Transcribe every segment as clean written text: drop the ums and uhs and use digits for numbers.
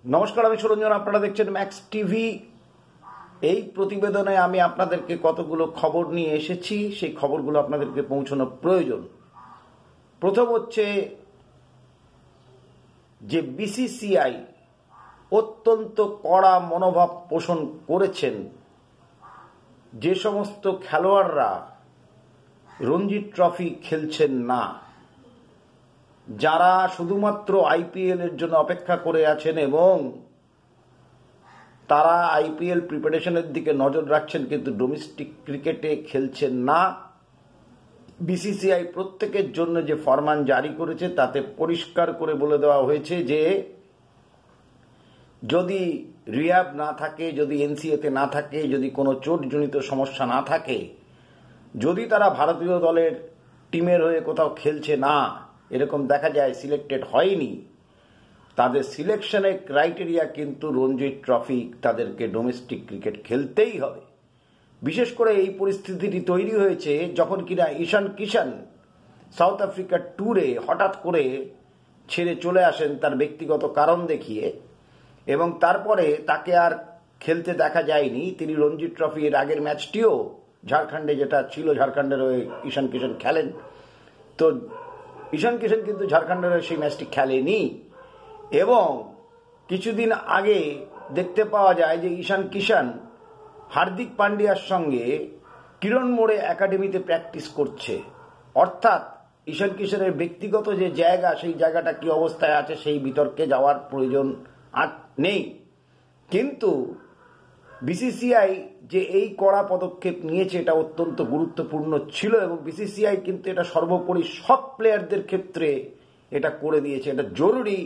নমস্কার, আমি সুরঞ্জন। আপনারা দেখছেন ম্যাক্স টিভি। এই প্রতিবেদনে আমি আপনাদেরকে কতগুলো খবর নিয়ে এসেছি, সেই খবরগুলো আপনাদেরকে পৌঁছানো প্রয়োজন। প্রথম হচ্ছে যে বিসিসিআই অত্যন্ত কড়া মনোভাব পোষণ করেছেন। যে সমস্ত খেলোয়াড়রা রঞ্জি ট্রফি খেলছেন না, যারা শুধুমাত্র আইপিএল এর জন্য অপেক্ষা করে আছেন এবং তারা আইপিএল প্রিপারেশনের দিকে নজর রাখছেন কিন্তু ডোমেস্টিক ক্রিকেটে খেলছেন না, বিসিসিআই প্রত্যেকের জন্য যে ফরমান জারি করেছে তাতে পরিষ্কার করে বলে দেওয়া হয়েছে যে যদি রিহ্যাব না থাকে, যদি এনসিএতে না থাকে, যদি কোনো চোটজনিত সমস্যা না থাকে, যদি তারা ভারতীয় দলের টিমের হয়ে কোথাও খেলছে না, এরকম দেখা যায় সিলেক্টেড হয়নি, তাদের সিলেকশনের ক্রাইটেরিয়া কিন্তু রঞ্জি ট্রফি, তাদেরকে ডোমেস্টিক ক্রিকেট খেলতেই হবে। বিশেষ করে এই পরিস্থিতিটি তৈরি হয়েছে যখন কিনা ঈশান কিষান সাউথ আফ্রিকার ট্যুরে হঠাৎ করে ছেড়ে চলে আসেন তার ব্যক্তিগত কারণ দেখিয়ে, এবং তারপরে তাকে আর খেলতে দেখা যায়নি। তিনি রঞ্জি ট্রফি এর আগের ম্যাচটিও ঝাড়খণ্ডে, যেটা ছিল ঝাড়খণ্ডের হয়ে ঈশান কিষান খেলেন, তো ঈশান কিষান কিন্তু ঝাড়খণ্ডের হয়ে সেই ম্যাচটি খেলেনি। এবং কিছুদিন আগে দেখতে পাওয়া যায় যে ঈশান কিষান হার্দিক পান্ডিয়ার সঙ্গে কিরণ মোড়ে একাডেমিতে প্র্যাকটিস করছে। অর্থাৎ ঈশান কিষানের ব্যক্তিগত যে জায়গা, সেই জায়গাটা কি অবস্থায় আছে সেই বিতর্কে যাওয়ার প্রয়োজন আর নেই। কিন্তু বিসিসিআই যে এই কড়া পদক্ষেপ নিয়েছে এটা অত্যন্ত গুরুত্বপূর্ণ ছিল, এবং বিসিসিআই কিন্তু এটা সর্বোপরি সব প্লেয়ারদের ক্ষেত্রে এটা করে দিয়েছে। এটা জরুরি।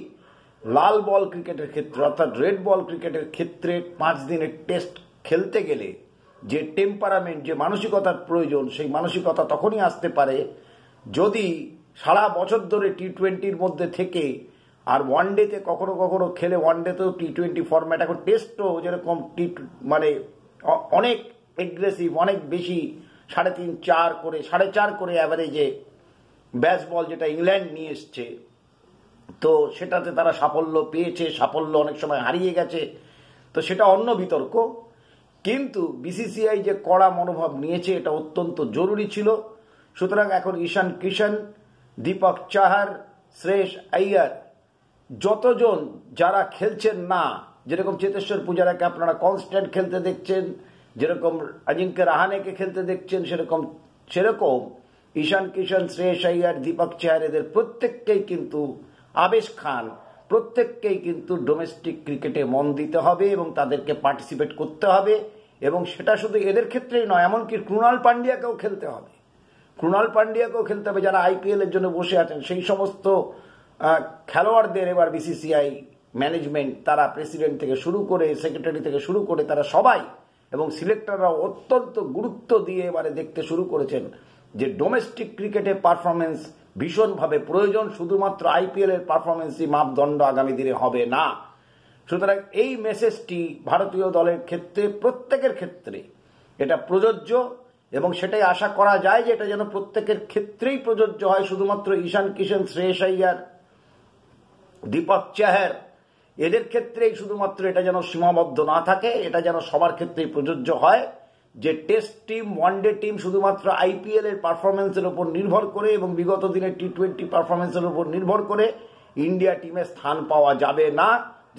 লাল বল ক্রিকেটের ক্ষেত্রে, অর্থাৎ রেড বল ক্রিকেটের ক্ষেত্রে 5 দিনের টেস্ট খেলতে গেলে যে টেম্পারামেন্ট, যে মানসিকতার প্রয়োজন, সেই মানসিকতা তখনই আসতে পারে যদি সারা বছর ধরে টি-20-র মধ্যে থেকে আর ওয়ানডেতে কখনো কখনো খেলে, ওয়ানডেতেও টি-20 ফরম্যাট, এখন টেস্টও যেরকম মানে অনেক এগ্রেসিভ, অনেক বেশি 3.5, 4 করে, 4.5 করে অ্যাভারেজে ব্যাস বল যেটা ইংল্যান্ড নিয়ে এসছে, তো সেটাতে তারা সাফল্য পেয়েছে, সাফল্য অনেক সময় হারিয়ে গেছে, তো সেটা অন্য বিতর্ক। কিন্তু বিসিসিআই যে কড়া মনোভাব নিয়েছে এটা অত্যন্ত জরুরি ছিল। সুতরাং এখন ঈশান কিষান, দীপক চাহার, শ্রেয়স আইয়ার, যতজন যারা খেলছেন না, যেরকম চেতেশ্বর পূজারাকে আপনারা কনস্ট্যান্ট খেলতে দেখছেন, যেরকম অজিঙ্ক্য রাহানেকে খেলতে দেখছেন, সেরকম ঈশান কিষান, শ্রেয়স আইয়ার, দীপক চাহার, এদের প্রত্যেককেই কিন্তু, আবেশ খান, প্রত্যেককেই কিন্তু ডোমেস্টিক ক্রিকেটে মন দিতে হবে এবং তাদেরকে পার্টিসিপেট করতে হবে। এবং সেটা শুধু এদের ক্ষেত্রেই নয়, এমনকি ক্রুণাল পান্ডিয়াকেও খেলতে হবে। ক্রুণাল পান্ডিয়াকেও খেলতে হবে, যারা আইপিএল এর জন্য বসে আছেন। সেই সমস্ত খেলোয়াড়দের এবার বিসিসিআই ম্যানেজমেন্ট, তারা প্রেসিডেন্ট থেকে শুরু করে, সেক্রেটারি থেকে শুরু করে, তারা সবাই, এবং সিলেক্টররা অত্যন্ত গুরুত্ব দিয়ে এবারে দেখতে শুরু করেছেন যে ডোমেস্টিক ক্রিকেটে পারফরমেন্স ভীষণভাবে প্রয়োজন। শুধুমাত্র আইপিএল এর পারফরমেন্সই মাপদণ্ড আগামী দিনে হবে না। সুতরাং এই মেসেজটি ভারতীয় দলের ক্ষেত্রে, প্রত্যেকের ক্ষেত্রে এটা প্রযোজ্য, এবং সেটাই আশা করা যায় যে এটা যেন প্রত্যেকের ক্ষেত্রেই প্রযোজ্য হয়। শুধুমাত্র ঈশান কিষান, শ্রেয়স আইয়ার, দীপক চাহার, এদের ক্ষেত্রেই শুধুমাত্র এটা যেন সীমাবদ্ধ না থাকে, এটা যেন সবার ক্ষেত্রেই প্রযোজ্য হয় যে টেস্ট টিম, ওয়ানডে টিম শুধুমাত্র আইপিএল এর পারফরমেন্সের উপর নির্ভর করে এবং বিগত দিনের টি-20 পারফরমেন্সের উপর নির্ভর করে ইন্ডিয়া টিমে স্থান পাওয়া যাবে না।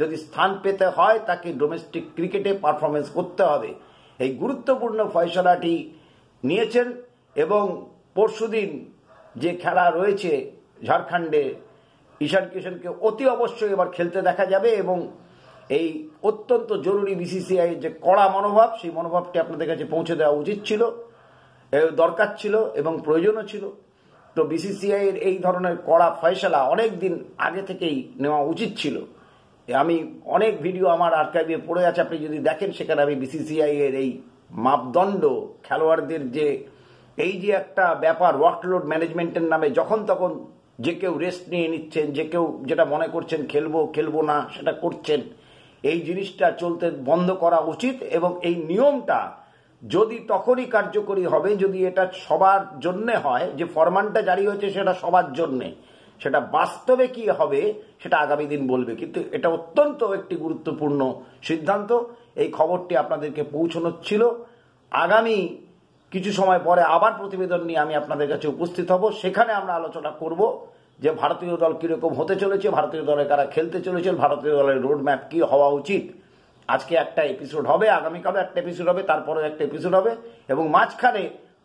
যদি স্থান পেতে হয় তাকে ডোমেস্টিক ক্রিকেটে পারফরমেন্স করতে হবে। এই গুরুত্বপূর্ণ ফয়সালাটি নিয়েছেন, এবং পরশুদিন যে খেলা রয়েছে ঝাড়খণ্ডে, ঈশান কিষানকে অতি অবশ্যই এবার খেলতে দেখা যাবে। এবং এই অত্যন্ত জরুরি বিসিসিআই যে কড়া মনোভাব, সেই মনোভাবটি আপনাদের কাছে পৌঁছে দেওয়া উচিত ছিল, দরকার ছিল এবং প্রয়োজনও ছিল। তো বিসিসিআই এর এই ধরনের কড়া ফয়সালা অনেক দিন আগে থেকেই নেওয়া উচিত ছিল। আমি অনেক ভিডিও আমার আর্কাইভে পড়ে আছে, আপনি যদি দেখেন সেখানে আমি বিসিসিআই এর এই মাপদণ্ড, খেলোয়াড়দের যে এই যে একটা ব্যাপার, ওয়ার্কলোড ম্যানেজমেন্টের নামে যখন তখন যে কেউ রেস্ট নিয়ে নিচ্ছেন, যে কেউ যেটা মনে করছেন খেলবো না সেটা করছেন, এই জিনিসটা চলতে বন্ধ করা উচিত। এবং এই নিয়মটা যদি তখনই কার্যকরী হবে যদি এটা সবার জন্য হয়, যে ফরমানটা জারি হয়েছে সেটা সবার জন্যে, সেটা বাস্তবে কি হবে সেটা আগামী দিন বলবে, কিন্তু এটা অত্যন্ত একটি গুরুত্বপূর্ণ সিদ্ধান্ত। এই খবরটি আপনাদেরকে পৌঁছানো ছিল। আগামী কিছু সময় পরে আবার প্রতিবেদন নিয়ে আমি আপনাদের কাছে উপস্থিত হব। সেখানে আমরা আলোচনা করব যে ভারতীয় দল কীরকম হতে চলেছে, ভারতীয় দলে কারা খেলতে চলেছে, ভারতীয় দলের রোড ম্যাপ কী হওয়া উচিত। আজকে একটা এপিসোড হবে, আগামীকালও একটা এপিসোড হবে, তারপরেও একটা এপিসোড হবে, এবং মাঝখানে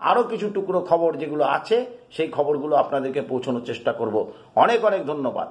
আরও কিছু টুকরো খবর যেগুলো আছে সেই খবরগুলো আপনাদেরকে পৌঁছানোর চেষ্টা করব। অনেক অনেক ধন্যবাদ।